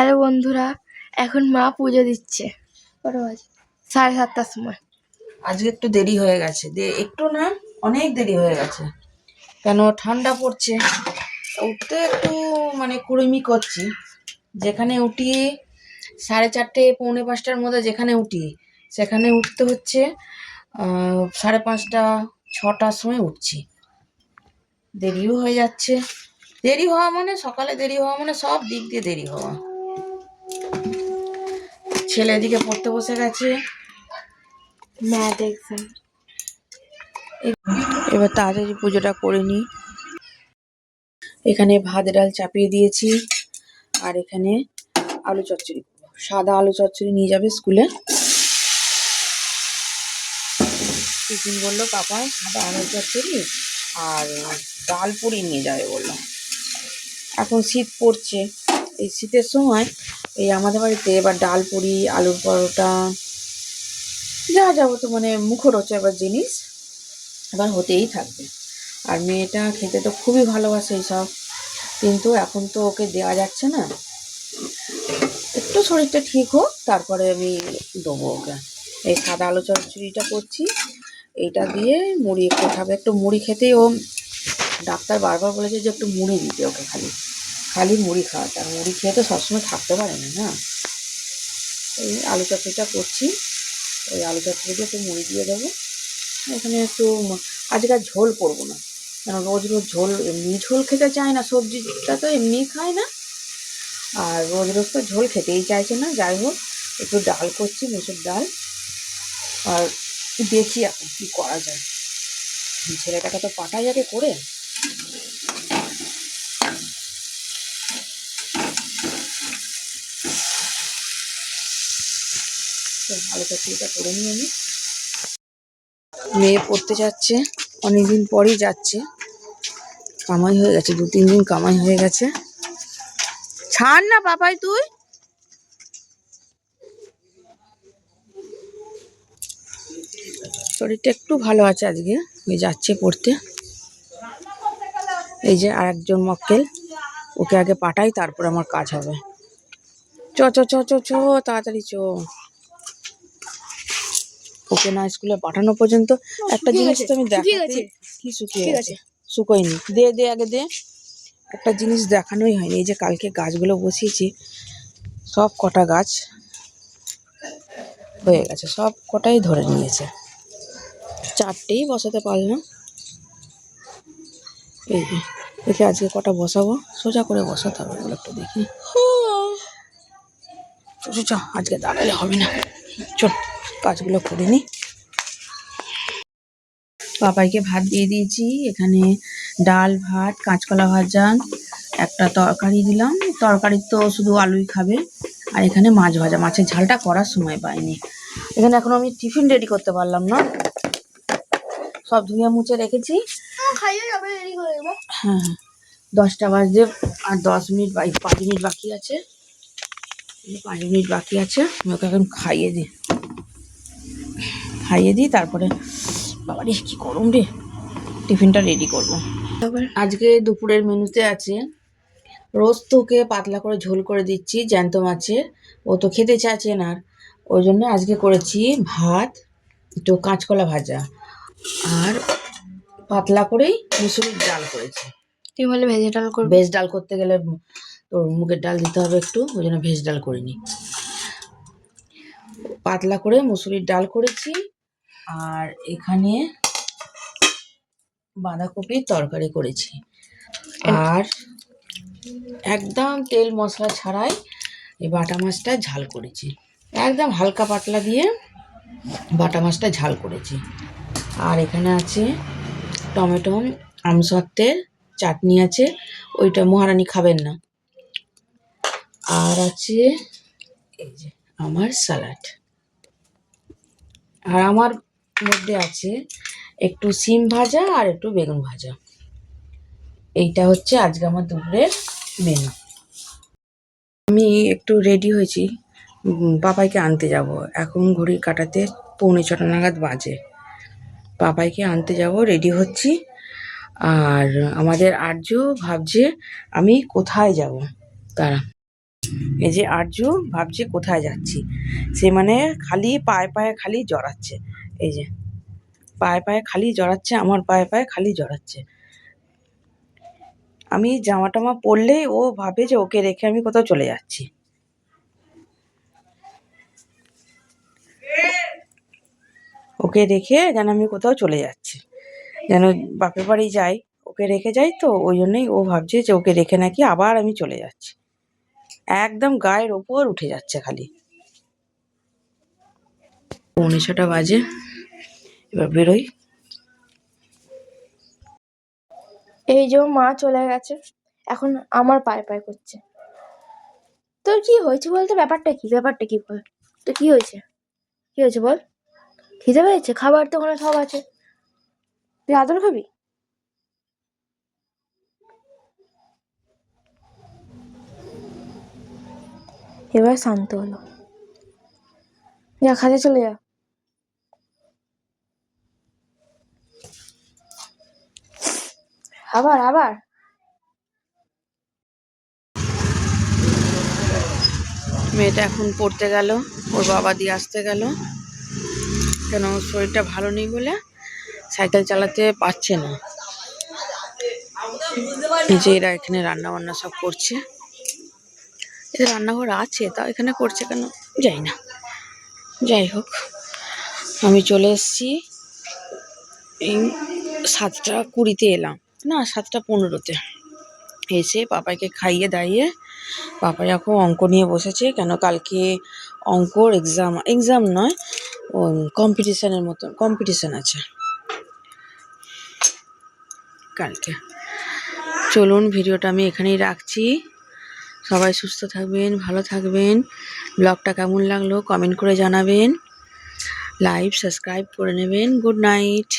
Hello বন্ধুরা, এখন মা পুজো দিচ্ছে। কটা বাজে? 7:30টার সময়। আজকে একটু দেরি হয়ে গেছে, একটু না অনেক দেরি হয়ে গেছে। কেন ঠান্ডা পড়ছে, উঠতে একটু কুড়েমি করছি। যেখানে উঠি 4:30 পৌনে 5টার মধ্যে, যেখানে উঠি সেখানে উঠতে হচ্ছে 5:30 6টার সময় উঠছি। দেরিও হয়ে যাচ্ছে। দেরি হওয়া মানে সকালে দেরি হওয়া মানে সব দিক দিয়ে দেরি হওয়া। ছেলে এদিকে পড়তে বসে গেছে, ম্যাথ এক্সাম। এবার তাড়াতাড়ি পুজোটা করে নিই। এখানে ভাত ডাল চাপিয়ে দিয়েছি, আর এখানে আলু চচ্চড়ি, সাদা আলু চচ্চড়ি নিয়ে যাবে স্কুলে। টিফিন বললো পাপাই সাদা আলু চচ্চড়ি আর ডাল পুরি নিয়ে যাবে বললো। এখন শীত পড়ছে, এই শীতের সময় এই আমাদের বাড়িতে এবার ডাল পুরি, আলুর পরোটা, যা যাবো তো মুখরোচক জিনিস এবার হতেই থাকবে। আর মেয়েটা খেতে তো খুবই ভালোবাসে এইসব, কিন্তু এখন তো ওকে দেওয়া যাচ্ছে না। একটু শরীরটা ঠিক হোক তারপরে আমি দেবো ওকে। এই সাদা আলু চচ্চড়িটা করছি, এইটা দিয়ে মুড়ি একটু খাবে। একটু মুড়ি খেতেই ও, ডাক্তার বারবার বলেছে যে একটু মুড়ি দিতে ওকে, খালি খালি মুড়ি খাওয়াতে। আর মুড়ি খেয়ে তো সবসময় থাকতে পারে না না। এই আলু চচ্চড়িটা করছি, ওই আলু চচ্চড়িতে একটু মুড়ি দিয়ে দেবো। এখানে একটু আজকে আর ঝোল করবো না, কেন রোজ রোজ ঝোল, এমনি ঝোল খেতে চায় না, সবজিটা তো এমনি খায় না, আর রোজ রোজ তো ঝোল খেতেই চাইছে না। যাই হোক, একটু ডাল করছি, মুসুর ডাল। আর দেখি এখন কি করা যায়, ছেলেটাকে তো পাঠাই আগে করে। ভালো চাকরিটা করে নিই আমি। মেয়ে পড়তে যাচ্ছে, অনেকদিন পরই যাচ্ছে, কামাই হয়ে গেছে, 2-3 দিন কামাই হয়ে গেছে। ছাড় না বাবাই, তুই শরীরটা একটু ভালো আছে আজকে, যাচ্ছে পড়তে। এই যে আরেকজন মক্কেল, ওকে আগে পাঠাই তারপর আমার কাজ হবে। চ চ চ চ চ তাড়াতাড়ি চ। ওকে না স্কুলে পাঠানো পর্যন্ত একটা জিনিস তো আমি দেখাতে, কি শুকিয়ে গেছে? শুকোয়নি, দে দে আগে দে। একটা জিনিস দেখানোই হয়নি, এই যে কালকে গাছগুলো বসিয়েছি, সব কটা গাছ হয়ে গেছে, সব কটাই ধরে নিয়েছে, 4টেই বসাতে পারলাম। এই দেখে আজকে কটা বসাবো, সোজা করে বসাতে হবে বলে একটু দেখি। চ আজকে দাঁড়ালে হবে না, চল কাজগুলো করে নি। পাপাইকে ভাত দিয়ে দিয়েছি, এখানে ডাল, ভাত, কাঁচকলা ভাজা, একটা তরকারি দিলাম। তরকারি তো শুধু আলুই খাবে। আর এখানে মাছ ভাজা, মাছের ঝালটা করার সময় পাইনি। এখানে এখনো আমি টিফিন রেডি করতে পারলাম না, সব ধুয়ে মুছে রেখেছি। হ্যাঁ 10টা বাজে আর 10 মিনিট, 5 মিনিট বাকি আছে, 5 মিনিট বাকি আছে। আমি ওকে এখন খাইয়ে দিই তারপরে, বাবা রে কি গরম রে, টিফিনটা রেডি করবো। আজকে দুপুরের মেনুতে আছে, রোজ তো ওকে পাতলা করে ঝোল করে দিচ্ছি জ্যান্ত মাছের, ও তো খেতে চাইছে না, ওই জন্য আজকে করেছি ভাত, একটু কাঁচকলা ভাজা, আর পাতলা করেই মুসুরির ডাল করেছি। তুই বলে ভেজে ডাল করবি? ভেজ ডাল করতে গেলে তোর মুগের ডাল দিতে হবে একটু, ওই জন্য ভেজ ডাল করিনি, পাতলা করে মুসুরির ডাল করেছি। আর এখানে বাঁধাকপির তরকারি করেছি, আর একদম তেল মশলা ছাড়াই এই বাটা মাছটা ঝাল করেছি, একদম হালকা পাতলা দিয়ে বাটা মাছটা ঝাল করেছি। আর এখানে আছে টমেটো আমসত্ত্বের চাটনি আছে, ওইটা মহারানী খাবেন না। আর আছে এই যে আমার স্যালাড, আর আমার মধ্যে আছে একটু সিম ভাজা আর একটু বেগুন ভাজা। এইটা হচ্ছে আজকে আমার দুপুরের মেনু। আমি একটু রেডি হয়েছি, পাপাইকে আনতে যাব। এখন ঘড়ির কাঁটাতে 6:45 নাগাদ বাজে, পাপাইকে আনতে যাব, রেডি হচ্ছি। আর আমাদের আর্য ভাবছে আমি কোথায় যাব, তারা এই যে আরজু ভাবছে কোথায় যাচ্ছি, সে মানে খালি পায়ে পায়ে খালি জড়াচ্ছে। এই যে পায়ে পায়ে খালি জড়াচ্ছে, আমার পায়ে পায়ে খালি জড়াচ্ছে। আমি জামা টামা পরলেই ও ভাবে যে ওকে রেখে আমি কোথাও চলে যাচ্ছি। ওকে রেখে যেন আমি কোথাও চলে যাচ্ছি, যেন বাপের বাড়ি যাই, ওকে রেখে যাই, তো ওই জন্যই ও ভাবছে যে ওকে রেখে নাকি আবার আমি চলে যাচ্ছি। একদম গায়ের ওপর উঠে যাচ্ছে খালি। 6:45 বাজে, এবার বেরোই। এই যে মা চলে গেছে, এখন আমার পায়ে পায়ে করছে। তোর কি হয়েছে বলতো? ব্যাপারটা কি বল? তো কি হয়েছে বল? খিদে পেয়েছে? খাবার তো ওখানে সব আছে, তুই আদর খাবি? এবার শান্ত হলো, যা খাতে চলে যা। আবার আবার মেয়েটা এখন পড়তে গেল, ওর বাবা দিয়ে আসতে গেল, কেন ওর শরীরটা ভালো নেই বলে সাইকেল চালাতে পারছে না। এই যে এরা এখানে রান্না বান্না সব করছে, এদের রান্নাঘর আছে তাও এখানে করছে কেন জানি না। যাই হোক, আমি চলে এসেছি এই 7:20 এলাম, না 7:15। এসে পাপাইকে খাইয়ে দাইয়ে পাপাই এখন অঙ্ক নিয়ে বসেছে, কেন কালকে অঙ্কর এক্সাম নয়, ও কম্পিটিশনের মতো কম্পিটিশন আছে কালকে। চলুন, ভিডিওটা আমি এখানেই রাখছি। সবাই সুস্থ থাকবেন, ভালো থাকবেন। ব্লগটা কেমন লাগলো কমেন্ট করে জানাবেন, লাইক সাবস্ক্রাইব করে নেবেন। Good night.